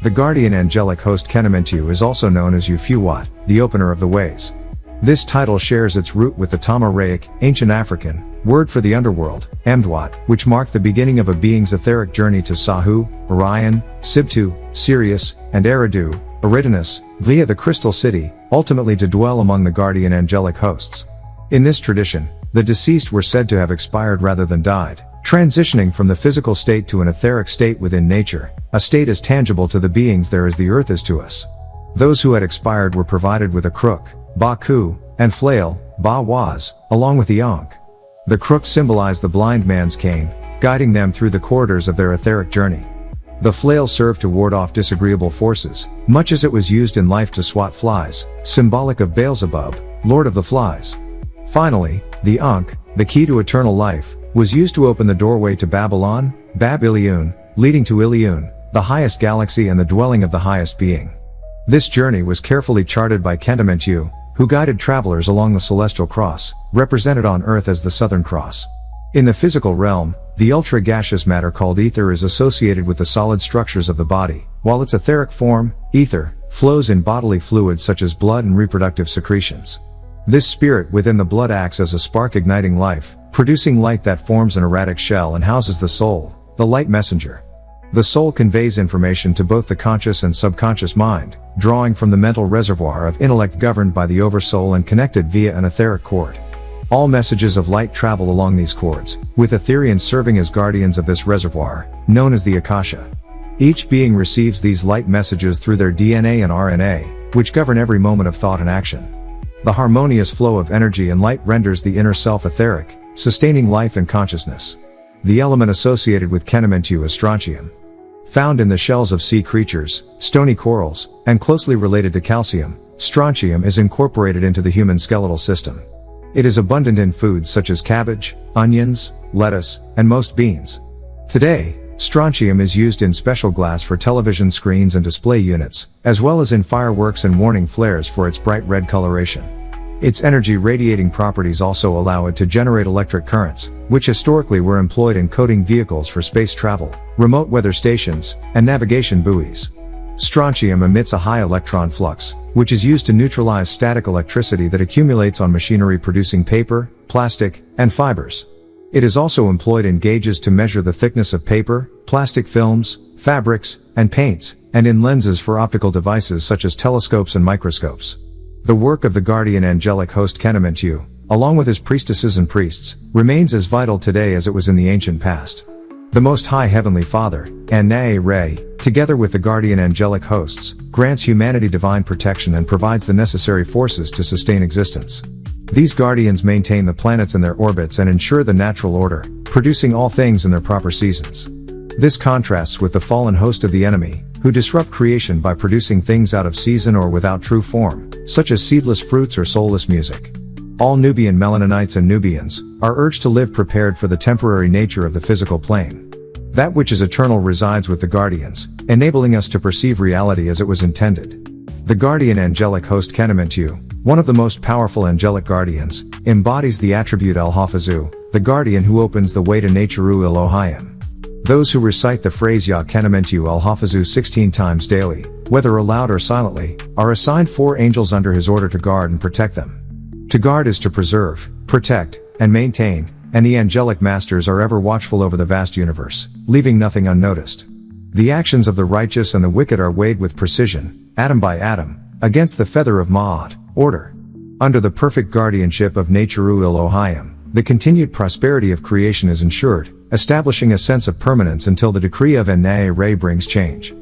The guardian angelic host NWPU is also known as Wu-Sabat, the opener of the ways. This title shares its root with the Tama-Rayic, ancient African, word for the underworld, Mdwat, which marked the beginning of a being's etheric journey to Sahu, Orion, Sibtu, Sirius, and Eridu, Eridanus, via the Crystal City, ultimately to dwell among the guardian angelic hosts. In this tradition, the deceased were said to have expired rather than died, transitioning from the physical state to an etheric state within nature, a state as tangible to the beings there as the earth is to us. Those who had expired were provided with a crook, Ba-Ku, and flail, Ba-Waz, along with the Ankh. The crook symbolized the blind man's cane, guiding them through the corridors of their etheric journey. The flail served to ward off disagreeable forces, much as it was used in life to swat flies, symbolic of Beelzebub, lord of the flies. Finally, the Ankh, the key to eternal life, was used to open the doorway to Babylon, Bab-Ilion, leading to Ilion, the highest galaxy and the dwelling of the highest being. This journey was carefully charted by NWPU, who guided travelers along the celestial cross, represented on Earth as the Southern Cross. In the physical realm, the ultra-gaseous matter called ether is associated with the solid structures of the body, while its etheric form, ether, flows in bodily fluids such as blood and reproductive secretions. This spirit within the blood acts as a spark igniting life, producing light that forms an erratic shell and houses the soul, the light messenger. The soul conveys information to both the conscious and subconscious mind, drawing from the mental reservoir of intellect governed by the oversoul and connected via an etheric cord. All messages of light travel along these cords, with Etherians serving as guardians of this reservoir, known as the Akasha. Each being receives these light messages through their DNA and RNA, which govern every moment of thought and action. The harmonious flow of energy and light renders the inner self etheric, sustaining life and consciousness. The element associated with NWPU is strontium. Found in the shells of sea creatures, stony corals, and closely related to calcium, strontium is incorporated into the human skeletal system. It is abundant in foods such as cabbage, onions, lettuce, and most beans. Today, strontium is used in special glass for television screens and display units, as well as in fireworks and warning flares for its bright red coloration. Its energy radiating properties also allow it to generate electric currents, which historically were employed in coating vehicles for space travel, remote weather stations, and navigation buoys. Strontium emits a high electron flux, which is used to neutralize static electricity that accumulates on machinery producing paper, plastic, and fibers. It is also employed in gauges to measure the thickness of paper, plastic films, fabrics, and paints, and in lenses for optical devices such as telescopes and microscopes. The work of the guardian angelic host NWPU, along with his priestesses and priests, remains as vital today as it was in the ancient past. The Most High Heavenly Father, NWPU, together with the guardian angelic hosts, grants humanity divine protection and provides the necessary forces to sustain existence. These guardians maintain the planets in their orbits and ensure the natural order, producing all things in their proper seasons. This contrasts with the fallen host of the enemy, who disrupt creation by producing things out of season or without true form, such as seedless fruits or soulless music. All Nubian Melaninites and Nubians are urged to live prepared for the temporary nature of the physical plane. That which is eternal resides with the guardians, enabling us to perceive reality as it was intended. The guardian angelic host NWPU, one of the most powerful angelic guardians, embodies the attribute Al-Hafizu, the guardian who opens the way to Nature'u Elohayim. Those who recite the phrase Ya NWPU Al-Hafizu 16 times daily, whether aloud or silently, are assigned 4 angels under his order to guard and protect them. To guard is to preserve, protect, and maintain, and the angelic masters are ever watchful over the vast universe, leaving nothing unnoticed. The actions of the righteous and the wicked are weighed with precision, atom by atom, against the feather of Maad, order. Under the perfect guardianship of Nature'u Elohayim, the continued prosperity of creation is ensured, establishing a sense of permanence until the decree of NWPU brings change.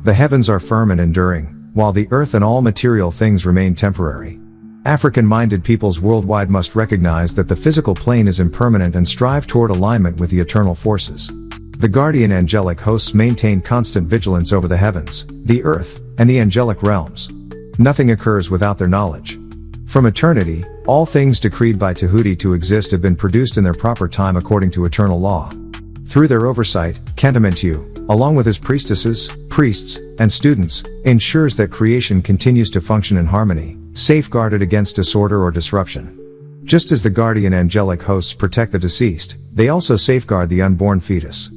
The heavens are firm and enduring, while the earth and all material things remain temporary. African-minded peoples worldwide must recognize that the physical plane is impermanent and strive toward alignment with the eternal forces. The guardian angelic hosts maintain constant vigilance over the heavens, the earth, and the angelic realms. Nothing occurs without their knowledge. From eternity, all things decreed by Tahuti to exist have been produced in their proper time according to eternal law. Through their oversight, NWPU, along with his priestesses, priests, and students, ensures that creation continues to function in harmony, safeguarded against disorder or disruption. Just as the guardian angelic hosts protect the deceased, they also safeguard the unborn fetus.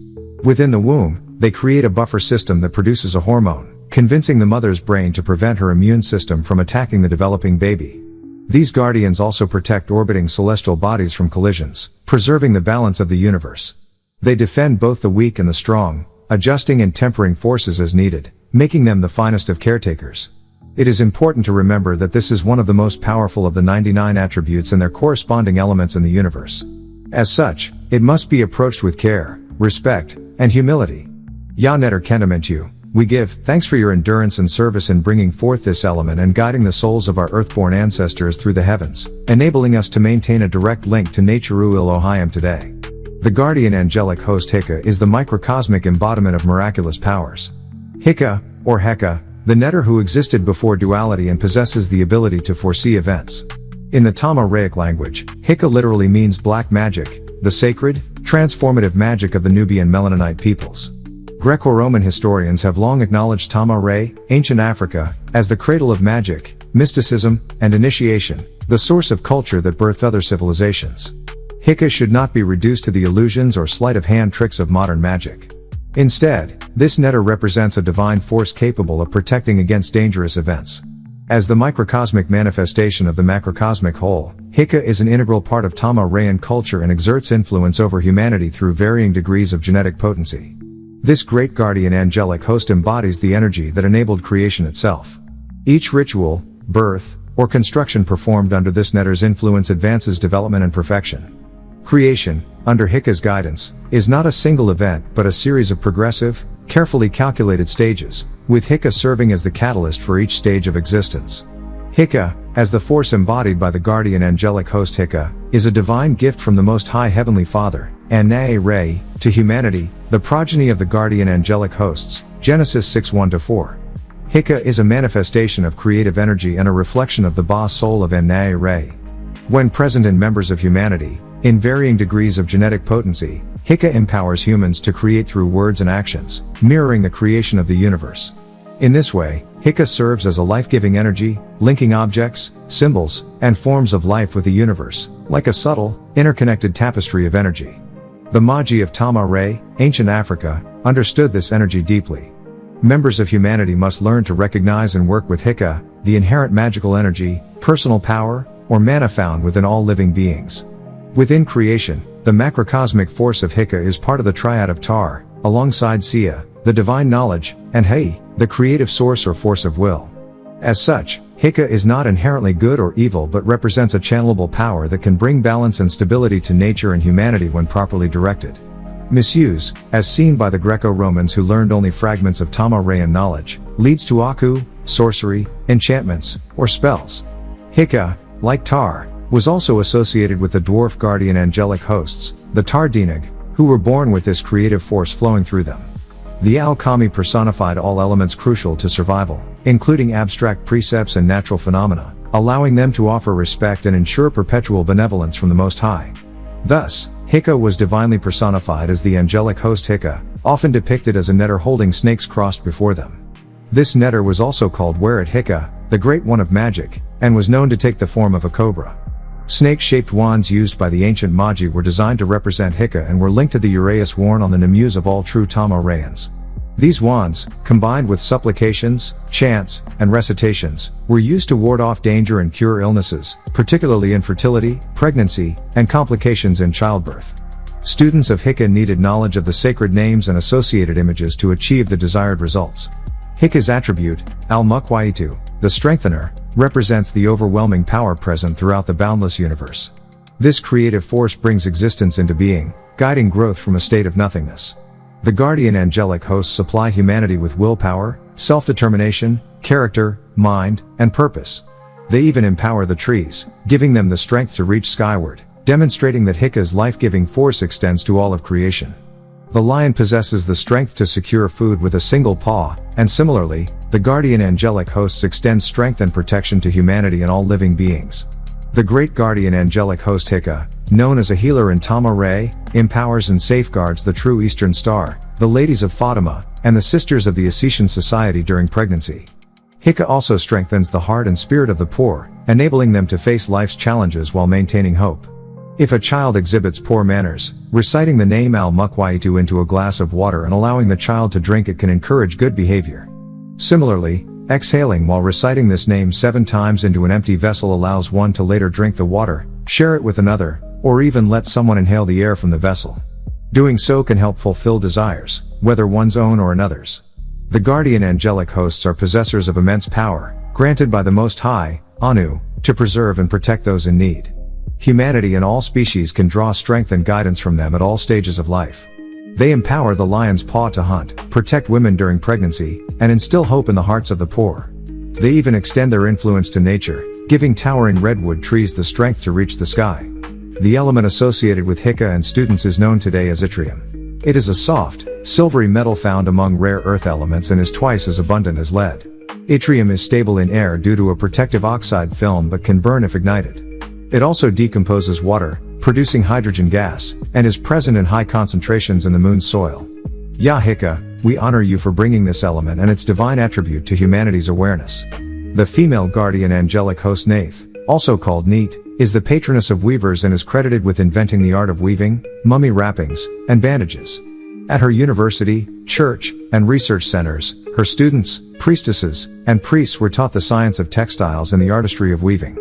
Within the womb, they create a buffer system that produces a hormone, convincing the mother's brain to prevent her immune system from attacking the developing baby. These guardians also protect orbiting celestial bodies from collisions, preserving the balance of the universe. They defend both the weak and the strong, adjusting and tempering forces as needed, making them the finest of caretakers. It is important to remember that this is one of the most powerful of the 99 attributes and their corresponding elements in the universe. As such, it must be approached with care, respect, and humility. Ya Netter NWPU, we give thanks for your endurance and service in bringing forth this element and guiding the souls of our earthborn ancestors through the heavens, enabling us to maintain a direct link to Nature-U Elohim today. The guardian angelic host Hikah is the microcosmic embodiment of miraculous powers. Hikah, or Hekah, the netter who existed before duality and possesses the ability to foresee events. In the Tama-Rayic language, Hikah literally means black magic, the sacred, transformative magic of the Nubian Melanonite peoples. Greco-Roman historians have long acknowledged Tama-Ray, ancient Africa, as the cradle of magic, mysticism, and initiation, the source of culture that birthed other civilizations. Hikah should not be reduced to the illusions or sleight-of-hand tricks of modern magic. Instead, this netter represents a divine force capable of protecting against dangerous events. As the microcosmic manifestation of the macrocosmic whole, Hikah is an integral part of Tama-Rayan culture and exerts influence over humanity through varying degrees of genetic potency. This great guardian angelic host embodies the energy that enabled creation itself. Each ritual, birth, or construction performed under this netter's influence advances development and perfection. Creation, under Hikah's guidance, is not a single event but a series of progressive, carefully calculated stages, with Hikah serving as the catalyst for each stage of existence. Hikah, as the force embodied by the guardian angelic host Hikah, is a divine gift from the Most High Heavenly Father, NWPU, to humanity, the progeny of the guardian angelic hosts, Genesis 6:1-4. Hikah is a manifestation of creative energy and a reflection of the Ba soul of NWPU. When present in members of humanity, in varying degrees of genetic potency, Hikah empowers humans to create through words and actions, mirroring the creation of the universe. In this way, Hikah serves as a life-giving energy, linking objects, symbols, and forms of life with the universe, like a subtle, interconnected tapestry of energy. The Magi of Tama-Ray, ancient Africa, understood this energy deeply. Members of humanity must learn to recognize and work with Hikah, the inherent magical energy, personal power, or mana found within all living beings. Within creation, the macrocosmic force of Hikah is part of the triad of Tar, alongside Sia, the divine knowledge, and Hai, the creative source or force of will. As such, Hikah is not inherently good or evil but represents a channelable power that can bring balance and stability to nature and humanity when properly directed. Misuse, as seen by the Greco-Romans who learned only fragments of Tama-Rayan knowledge, leads to Aku, sorcery, enchantments, or spells. Hikah, like Tar, was also associated with the dwarf guardian angelic hosts, the Tar-Dinig, who were born with this creative force flowing through them. The Al-Kami personified all elements crucial to survival, including abstract precepts and natural phenomena, allowing them to offer respect and ensure perpetual benevolence from the Most High. Thus, Hikah was divinely personified as the angelic host Hikah, often depicted as a netter holding snakes crossed before them. This netter was also called Weret Hikah, the Great One of Magic, and was known to take the form of a cobra. Snake-shaped wands used by the ancient Magi were designed to represent Hikah and were linked to the uraeus worn on the Nemus of all true Tama-Rayans. These wands, combined with supplications, chants, and recitations, were used to ward off danger and cure illnesses, particularly infertility, pregnancy, and complications in childbirth. Students of Hikah needed knowledge of the sacred names and associated images to achieve the desired results. Hikah's attribute, Al-Mahdi, the strengthener, represents the overwhelming power present throughout the boundless universe. This creative force brings existence into being, guiding growth from a state of nothingness. The guardian angelic hosts supply humanity with willpower, self-determination, character, mind, and purpose. They even empower the trees, giving them the strength to reach skyward, demonstrating that Hikah's life-giving force extends to all of creation. The lion possesses the strength to secure food with a single paw, and similarly, the guardian angelic hosts extend strength and protection to humanity and all living beings. The great guardian angelic host Hikah, known as a healer in Tama-Ray, empowers and safeguards the true Eastern Star, the Ladies of Fatima, and the Sisters of the Assisian Society during pregnancy. Hikah also strengthens the heart and spirit of the poor, enabling them to face life's challenges while maintaining hope. If a child exhibits poor manners, reciting the name Al-Mahdi into a glass of water and allowing the child to drink it can encourage good behavior. Similarly, exhaling while reciting this name 7 times into an empty vessel allows one to later drink the water, share it with another, or even let someone inhale the air from the vessel. Doing so can help fulfill desires, whether one's own or another's. The guardian angelic hosts are possessors of immense power, granted by the Most High, Anu, to preserve and protect those in need. Humanity and all species can draw strength and guidance from them at all stages of life. They empower the lion's paw to hunt, protect women during pregnancy, and instill hope in the hearts of the poor. They even extend their influence to nature, giving towering redwood trees the strength to reach the sky. The element associated with Hikah and students is known today as yttrium. It is a soft, silvery metal found among rare earth elements and is twice as abundant as lead. Yttrium is stable in air due to a protective oxide film but can burn if ignited. It also decomposes water, producing hydrogen gas, and is present in high concentrations in the moon's soil. Ya Hikah, we honor you for bringing this element and its divine attribute to humanity's awareness. The female guardian angelic host Neith, also called Neith, is the patroness of weavers and is credited with inventing the art of weaving, mummy wrappings, and bandages. At her university, church, and research centers, her students, priestesses, and priests were taught the science of textiles and the artistry of weaving.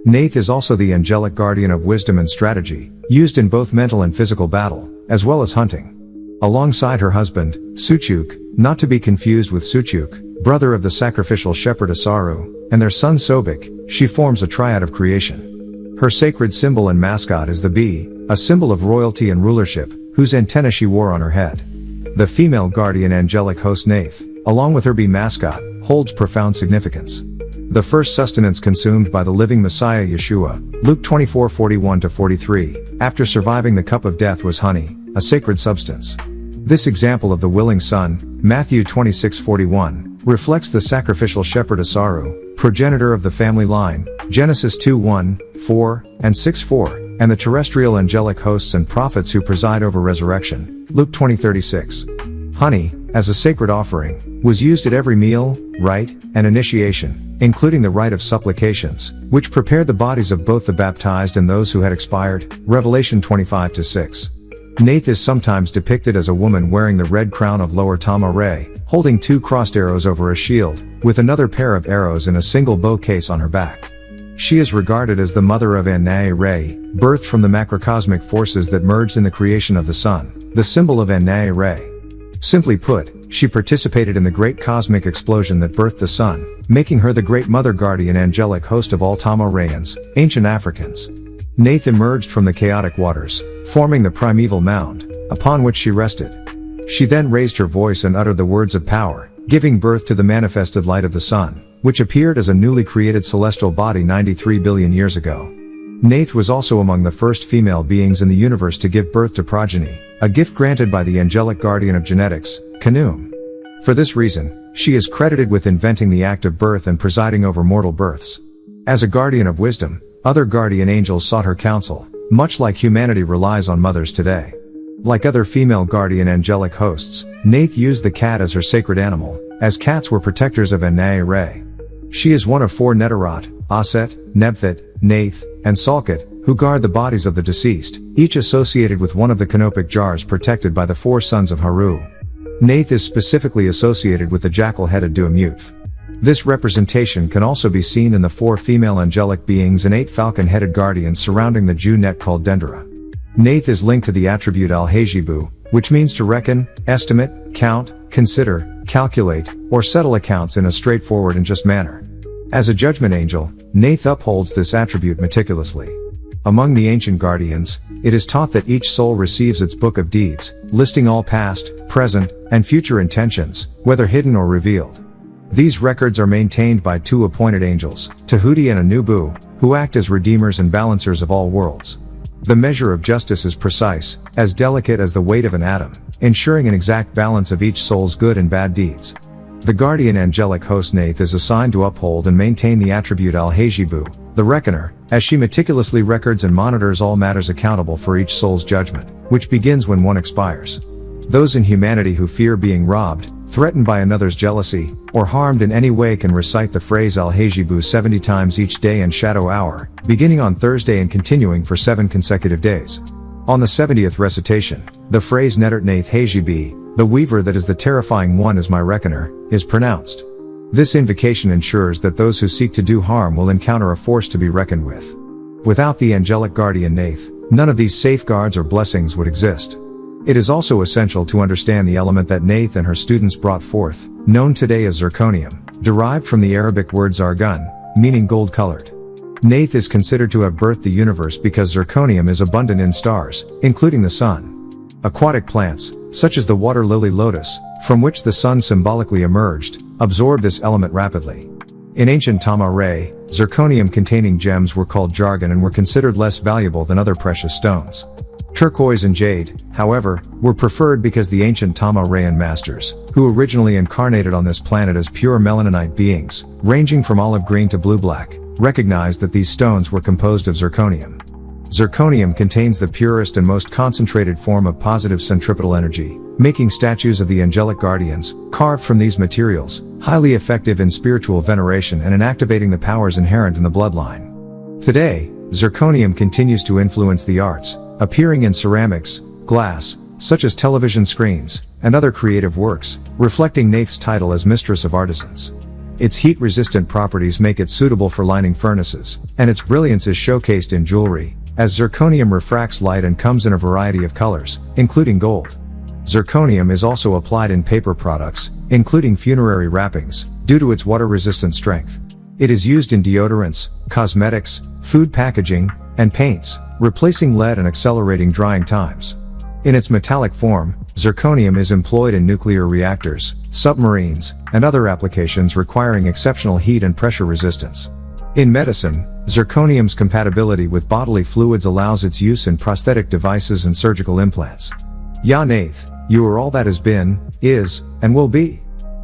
Neith is also the angelic guardian of wisdom and strategy, used in both mental and physical battle, as well as hunting. Alongside her husband, Suchuk, not to be confused with Suchuk, brother of the sacrificial shepherd Asaru, and their son Sobek, she forms a triad of creation. Her sacred symbol and mascot is the bee, a symbol of royalty and rulership, whose antenna she wore on her head. The female guardian angelic host Neith, along with her bee mascot, holds profound significance. The first sustenance consumed by the living Messiah Yeshua, Luke 24:41-43, after surviving the cup of death was honey, a sacred substance. This example of the willing son, Matthew 26:41, reflects the sacrificial shepherd Asaru, progenitor of the family line, Genesis 2:1, 4, and 6:4, and the terrestrial angelic hosts and prophets who preside over resurrection, Luke 20:36. Honey, as a sacred offering, was used at every meal, rite, and initiation, including the rite of supplications, which prepared the bodies of both the baptized and those who had expired, Revelation 25:6. Neith is sometimes depicted as a woman wearing the red crown of Lower Tama Re, holding 2 crossed arrows over a shield, with another pair of arrows in a single bow case on her back. She is regarded as the mother of An-Nae Re, birthed from the macrocosmic forces that merged in the creation of the sun, the symbol of An-Nae Re. Simply put, she participated in the great cosmic explosion that birthed the sun, making her the great mother guardian angelic host of all Tama-Reans, ancient Africans. Neith emerged from the chaotic waters, forming the primeval mound, upon which she rested. She then raised her voice and uttered the words of power, giving birth to the manifested light of the sun, which appeared as a newly created celestial body 93 billion years ago. Neith was also among the first female beings in the universe to give birth to progeny, a gift granted by the angelic guardian of genetics, Khnum. For this reason, she is credited with inventing the act of birth and presiding over mortal births. As a guardian of wisdom, other guardian angels sought her counsel, much like humanity relies on mothers today. Like other female guardian angelic hosts, Neith used the cat as her sacred animal, as cats were protectors of An-Nae Re. She is one of 4 Netarot, Aset, Nebthit, Neith, and Salkit, who guard the bodies of the deceased, each associated with one of the canopic jars protected by the 4 sons of Haru. Neith is specifically associated with the jackal-headed Duamutf. This representation can also be seen in the 4 female angelic beings and 8 falcon-headed guardians surrounding the Jew net called Dendera. Neith is linked to the attribute Al-Haadi, which means to reckon, estimate, count, consider, calculate, or settle accounts in a straightforward and just manner. As a judgment angel, Neith upholds this attribute meticulously. Among the ancient guardians, it is taught that each soul receives its book of deeds, listing all past, present, and future intentions, whether hidden or revealed. These records are maintained by 2 appointed angels, Tahuti and Anubu, who act as redeemers and balancers of all worlds. The measure of justice is precise, as delicate as the weight of an atom, ensuring an exact balance of each soul's good and bad deeds. The guardian angelic host Neith is assigned to uphold and maintain the attribute Al-Haadi, the reckoner, as she meticulously records and monitors all matters accountable for each soul's judgment, which begins when one expires. Those in humanity who fear being robbed, threatened by another's jealousy, or harmed in any way can recite the phrase Al-Haadi 70 times each day and shadow hour, beginning on Thursday and continuing for 7 consecutive days. On the 70th recitation, the phrase Netert Neith Haji, the weaver that is the terrifying one is my reckoner, is pronounced. This invocation ensures that those who seek to do harm will encounter a force to be reckoned with. Without the angelic guardian Neith, none of these safeguards or blessings would exist. It is also essential to understand the element that Neith and her students brought forth, known today as zirconium, derived from the Arabic word zargun, meaning gold-colored. Neith is considered to have birthed the universe because zirconium is abundant in stars, including the sun. Aquatic plants, such as the water lily lotus, from which the sun symbolically emerged, absorb this element rapidly. In ancient Tama-Re, zirconium-containing gems were called jargon and were considered less valuable than other precious stones. Turquoise and jade, however, were preferred because the ancient Tama-Rean masters, who originally incarnated on this planet as pure melanonite beings, ranging from olive green to blue-black, recognized that these stones were composed of zirconium. Zirconium contains the purest and most concentrated form of positive centripetal energy, making statues of the angelic guardians, carved from these materials, highly effective in spiritual veneration and in activating the powers inherent in the bloodline. Today, zirconium continues to influence the arts, appearing in ceramics, glass, such as television screens, and other creative works, reflecting Neith's title as Mistress of Artisans. Its heat-resistant properties make it suitable for lining furnaces, and its brilliance is showcased in jewelry, as zirconium refracts light and comes in a variety of colors, including gold. Zirconium is also applied in paper products, including funerary wrappings, due to its water-resistant strength. It is used in deodorants, cosmetics, food packaging, and paints, replacing lead and accelerating drying times. In its metallic form, zirconium is employed in nuclear reactors, submarines, and other applications requiring exceptional heat and pressure resistance. In medicine, zirconium's compatibility with bodily fluids allows its use in prosthetic devices and surgical implants. Ya Neith, you are all that has been, is, and will be.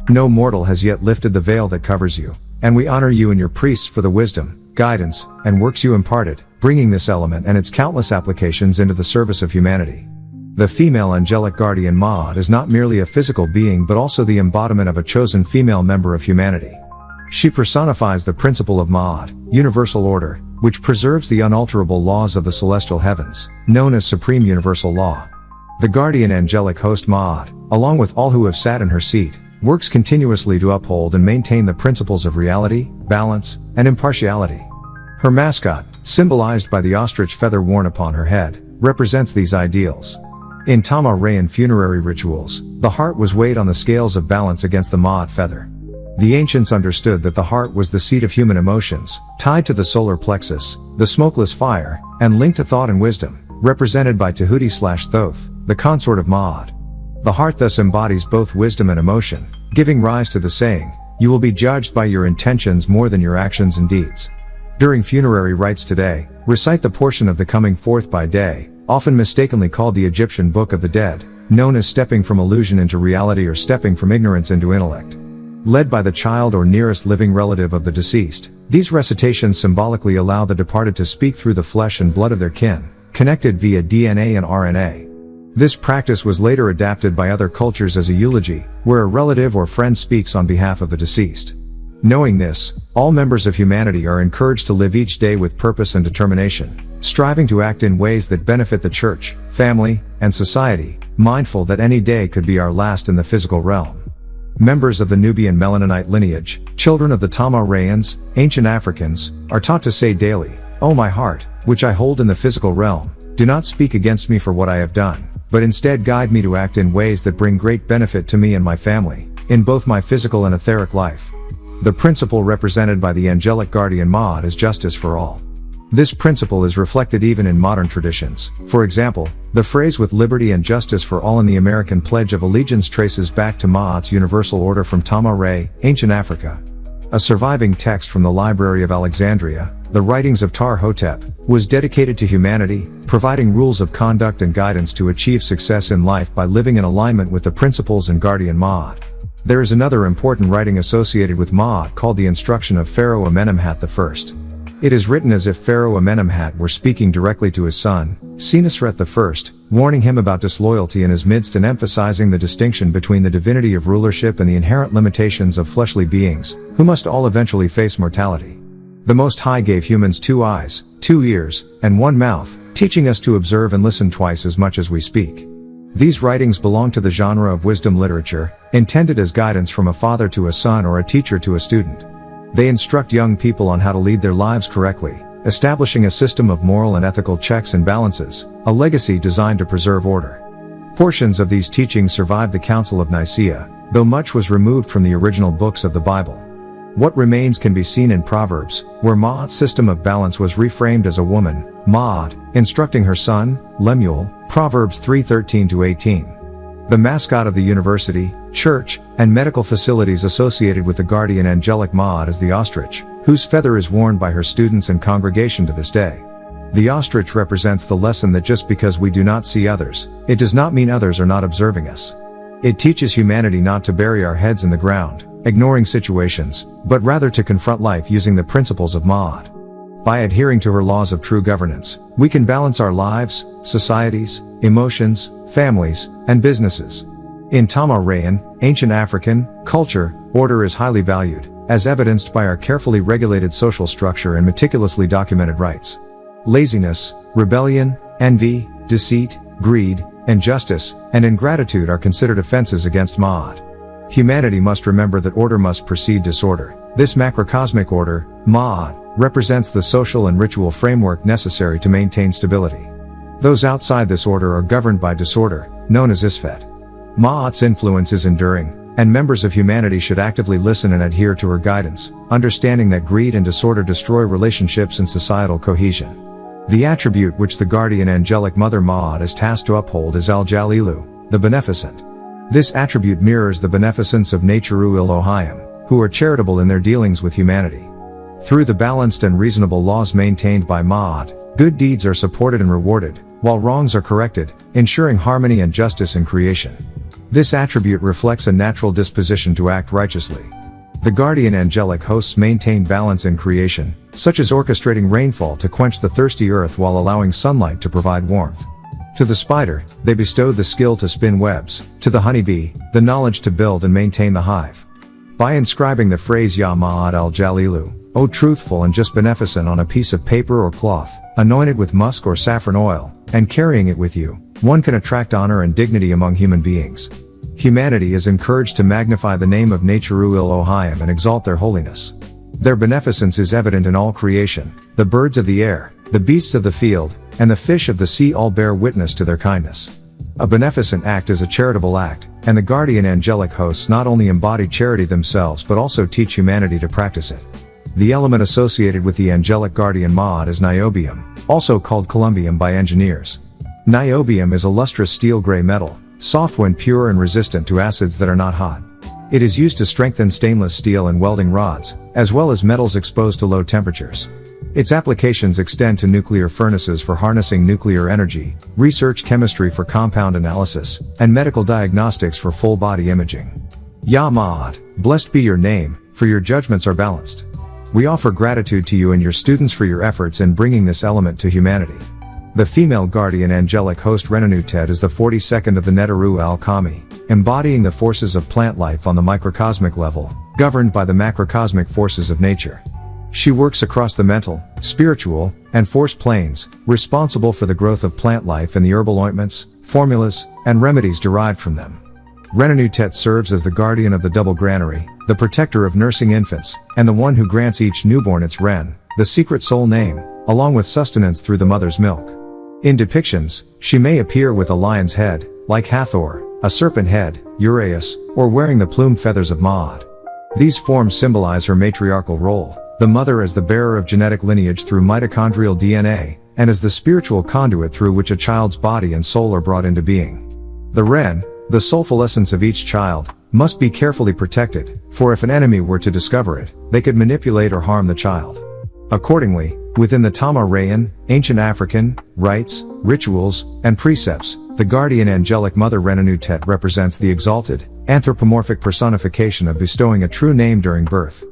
No mortal has yet lifted the veil that covers you, and we honor you and your priests for the wisdom, guidance, and works you imparted, bringing this element and its countless applications into the service of humanity. The female angelic guardian Maad is not merely a physical being but also the embodiment of a chosen female member of humanity. She personifies the principle of Maad, universal order, which preserves the unalterable laws of the celestial heavens, known as supreme universal law. The guardian angelic host Maad, along with all who have sat in her seat, works continuously to uphold and maintain the principles of reality, balance, and impartiality. Her mascot, symbolized by the ostrich feather worn upon her head, represents these ideals. In Tama-Rean funerary rituals, the heart was weighed on the scales of balance against the Maad feather. The ancients understood that the heart was the seat of human emotions, tied to the solar plexus, the smokeless fire, and linked to thought and wisdom, represented by Tahuti/Thoth, the consort of Maad. The heart thus embodies both wisdom and emotion, giving rise to the saying, "You will be judged by your intentions more than your actions and deeds." During funerary rites today, recite the portion of the Coming Forth by Day, often mistakenly called the Egyptian Book of the Dead, known as stepping from illusion into reality or stepping from ignorance into intellect. Led by the child or nearest living relative of the deceased, these recitations symbolically allow the departed to speak through the flesh and blood of their kin, connected via DNA and RNA. This practice was later adapted by other cultures as a eulogy, where a relative or friend speaks on behalf of the deceased. Knowing this, all members of humanity are encouraged to live each day with purpose and determination, striving to act in ways that benefit the church, family, and society, mindful that any day could be our last in the physical realm. Members of the Nubian Melanonite lineage, children of the Tama-Reans, ancient Africans, are taught to say daily, "O my heart, which I hold in the physical realm, do not speak against me for what I have done, but instead guide me to act in ways that bring great benefit to me and my family, in both my physical and etheric life." The principle represented by the angelic guardian Maad is justice for all. This principle is reflected even in modern traditions. For example, the phrase "with liberty and justice for all" in the American Pledge of Allegiance traces back to Maad's universal order from Tama-Re, ancient Africa. A surviving text from the Library of Alexandria, the writings of Tar-Hotep, was dedicated to humanity, providing rules of conduct and guidance to achieve success in life by living in alignment with the principles and guardian Maad. There is another important writing associated with Maad called the Instruction of Pharaoh Amenemhat I. It is written as if Pharaoh Amenemhat were speaking directly to his son, Senusret I, warning him about disloyalty in his midst and emphasizing the distinction between the divinity of rulership and the inherent limitations of fleshly beings, who must all eventually face mortality. The Most High gave humans 2 eyes, 2 ears, and 1 mouth, teaching us to observe and listen twice as much as we speak. These writings belong to the genre of wisdom literature, intended as guidance from a father to a son or a teacher to a student. They instruct young people on how to lead their lives correctly, establishing a system of moral and ethical checks and balances, a legacy designed to preserve order. Portions of these teachings survived the Council of Nicaea, though much was removed from the original books of the Bible. What remains can be seen in Proverbs, where Maad's system of balance was reframed as a woman, Maad, instructing her son, Lemuel, Proverbs 3:13-18. The mascot of the university, church, and medical facilities associated with the guardian angelic Maad is the ostrich, whose feather is worn by her students and congregation to this day. The ostrich represents the lesson that just because we do not see others, it does not mean others are not observing us. It teaches humanity not to bury our heads in the ground, ignoring situations, but rather to confront life using the principles of Maad. By adhering to her laws of true governance, we can balance our lives, societies, emotions, families, and businesses. In Tama-Rayan, ancient African, culture, order is highly valued, as evidenced by our carefully regulated social structure and meticulously documented rights. Laziness, rebellion, envy, deceit, greed, injustice, and ingratitude are considered offenses against Maad. Humanity must remember that order must precede disorder. This macrocosmic order, Maad, represents the social and ritual framework necessary to maintain stability. Those outside this order are governed by disorder, known as Isfet. Maad's influence is enduring, and members of humanity should actively listen and adhere to her guidance, understanding that greed and disorder destroy relationships and societal cohesion. The attribute which the guardian angelic Mother Maad is tasked to uphold is Al-Jalilu, the beneficent. This attribute mirrors the beneficence of Neith-U Elohim, who are charitable in their dealings with humanity. Through the balanced and reasonable laws maintained by Maad, good deeds are supported and rewarded, while wrongs are corrected, ensuring harmony and justice in creation. This attribute reflects a natural disposition to act righteously. The guardian angelic hosts maintain balance in creation, such as orchestrating rainfall to quench the thirsty earth while allowing sunlight to provide warmth. To the spider, they bestowed the skill to spin webs, to the honeybee, the knowledge to build and maintain the hive. By inscribing the phrase Ya Maad al-Jalilu, O truthful and just beneficent, on a piece of paper or cloth, anointed with musk or saffron oil, and carrying it with you, one can attract honor and dignity among human beings. Humanity is encouraged to magnify the name of Neith-U Elohim and exalt their holiness. Their beneficence is evident in all creation. The birds of the air, the beasts of the field, and the fish of the sea all bear witness to their kindness. A beneficent act is a charitable act, and the guardian angelic hosts not only embody charity themselves but also teach humanity to practice it. The element associated with the angelic guardian Maad is niobium, also called columbium by engineers. Niobium is a lustrous steel-gray metal, soft when pure and resistant to acids that are not hot. It is used to strengthen stainless steel and welding rods, as well as metals exposed to low temperatures. Its applications extend to nuclear furnaces for harnessing nuclear energy, research chemistry for compound analysis, and medical diagnostics for full-body imaging. Ya Maad, blessed be your name, for your judgments are balanced. We offer gratitude to you and your students for your efforts in bringing this element to humanity. The female guardian angelic host Renutet is the 42nd of the Neteru al-Kami, embodying the forces of plant life on the microcosmic level, governed by the macrocosmic forces of nature. She works across the mental, spiritual, and force planes, responsible for the growth of plant life and the herbal ointments, formulas, and remedies derived from them. Renutet serves as the guardian of the double granary, the protector of nursing infants, and the one who grants each newborn its Ren, the secret soul name, along with sustenance through the mother's milk. In depictions, she may appear with a lion's head, like Hathor, a serpent head, Uraeus, or wearing the plumed feathers of Maad. These forms symbolize her matriarchal role, the mother as the bearer of genetic lineage through mitochondrial DNA, and as the spiritual conduit through which a child's body and soul are brought into being. The Ren, the soulful essence of each child, must be carefully protected, for if an enemy were to discover it, they could manipulate or harm the child. Accordingly, within the Tama-Rayan, ancient African, rites, rituals, and precepts, the guardian angelic mother Renutet represents the exalted, anthropomorphic personification of bestowing a true name during birth.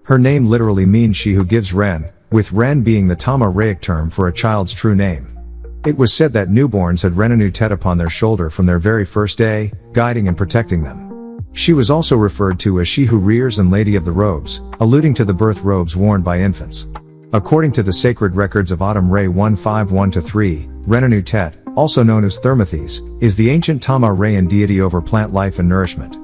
Her name literally means she who gives Ren, with Ren being the Tama-Raic term for a child's true name. It was said that newborns had Renutet upon their shoulder from their very first day, guiding and protecting them. She was also referred to as she who rears and lady of the robes, alluding to the birth robes worn by infants. According to the sacred records of Autumn Ray 151-3, Renutet, also known as Thermothes, is the ancient Tama-Rayan deity over plant life and nourishment.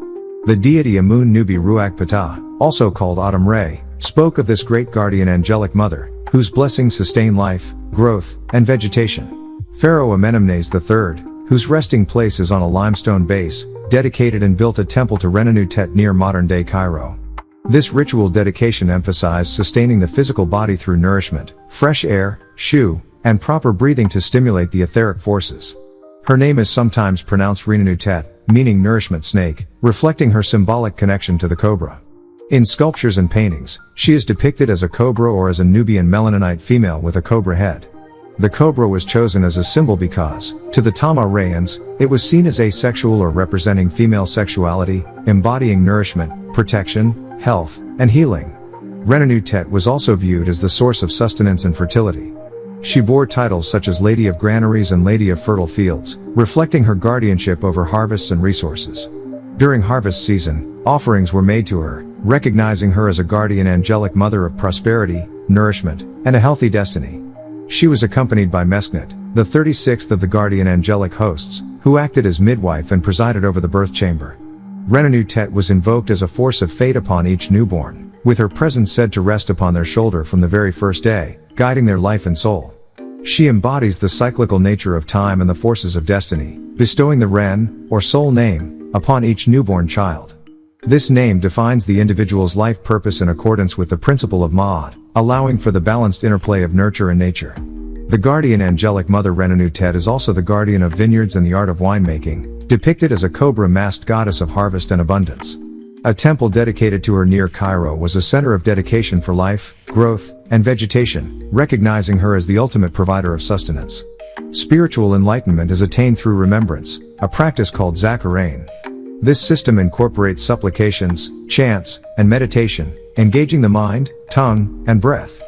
The deity Amun Nubi Ruach Ptah, also called Autumn Ray, spoke of this great guardian angelic mother, whose blessings sustain life, growth, and vegetation. Pharaoh Amenemnes III, whose resting place is on a limestone base, dedicated and built a temple to Renutet near modern-day Cairo. This ritual dedication emphasized sustaining the physical body through nourishment, fresh air, shu, and proper breathing to stimulate the etheric forces. Her name is sometimes pronounced Renutet, meaning nourishment snake, reflecting her symbolic connection to the cobra. In sculptures and paintings, she is depicted as a cobra or as a Nubian Melanonite female with a cobra head. The cobra was chosen as a symbol because, to the Tama-Rayans, it was seen as asexual or representing female sexuality, embodying nourishment, protection, health, and healing. Renutet was also viewed as the source of sustenance and fertility. She bore titles such as Lady of Granaries and Lady of Fertile Fields, reflecting her guardianship over harvests and resources. During harvest season, offerings were made to her, recognizing her as a guardian angelic mother of prosperity, nourishment, and a healthy destiny. She was accompanied by Mesknet, the 36th of the guardian angelic hosts, who acted as midwife and presided over the birth chamber. Renutet was invoked as a force of fate upon each newborn, with her presence said to rest upon their shoulder from the very first day, guiding their life and soul. She embodies the cyclical nature of time and the forces of destiny, bestowing the Ren, or soul name, upon each newborn child. This name defines the individual's life purpose in accordance with the principle of Maad, allowing for the balanced interplay of nurture and nature. The guardian angelic mother Renutet is also the guardian of vineyards and the art of winemaking, depicted as a cobra-masked goddess of harvest and abundance. A temple dedicated to her near Cairo was a center of dedication for life, growth, and vegetation, recognizing her as the ultimate provider of sustenance. Spiritual enlightenment is attained through remembrance, a practice called Zakarain. This system incorporates supplications, chants, and meditation, engaging the mind, tongue, and breath.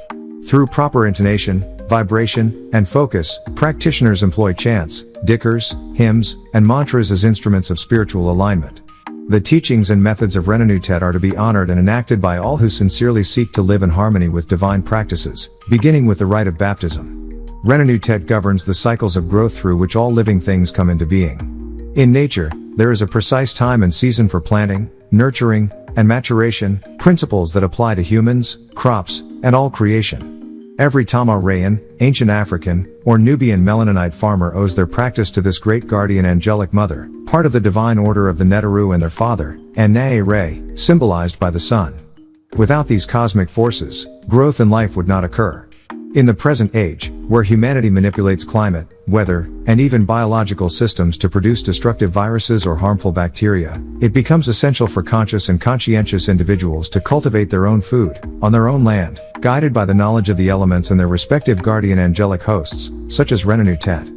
Through proper intonation, vibration, and focus, practitioners employ chants, dhikrs, hymns, and mantras as instruments of spiritual alignment. The teachings and methods of Renutet are to be honored and enacted by all who sincerely seek to live in harmony with divine practices, beginning with the rite of baptism. Renutet governs the cycles of growth through which all living things come into being. In nature, there is a precise time and season for planting, nurturing, and maturation, principles that apply to humans, crops, and all creation. Every Tama-Rayan, ancient African, or Nubian Melanonite farmer owes their practice to this great guardian angelic mother, part of the divine order of the Neteru and their father, An-Na-Re, symbolized by the sun. Without these cosmic forces, growth and life would not occur. In the present age, where humanity manipulates climate, weather, and even biological systems to produce destructive viruses or harmful bacteria, it becomes essential for conscious and conscientious individuals to cultivate their own food, on their own land, guided by the knowledge of the elements and their respective guardian angelic hosts, such as Renutet.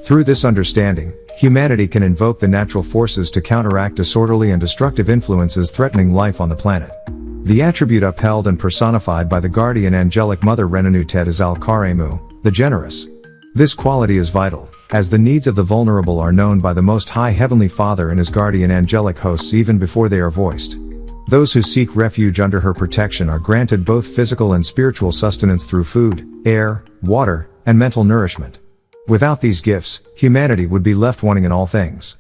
Through this understanding, humanity can invoke the natural forces to counteract disorderly and destructive influences threatening life on the planet. The attribute upheld and personified by the guardian angelic mother Renutet is Al-Karemu, the generous. This quality is vital, as the needs of the vulnerable are known by the Most High Heavenly Father and His guardian angelic hosts even before they are voiced. Those who seek refuge under her protection are granted both physical and spiritual sustenance through food, air, water, and mental nourishment. Without these gifts, humanity would be left wanting in all things.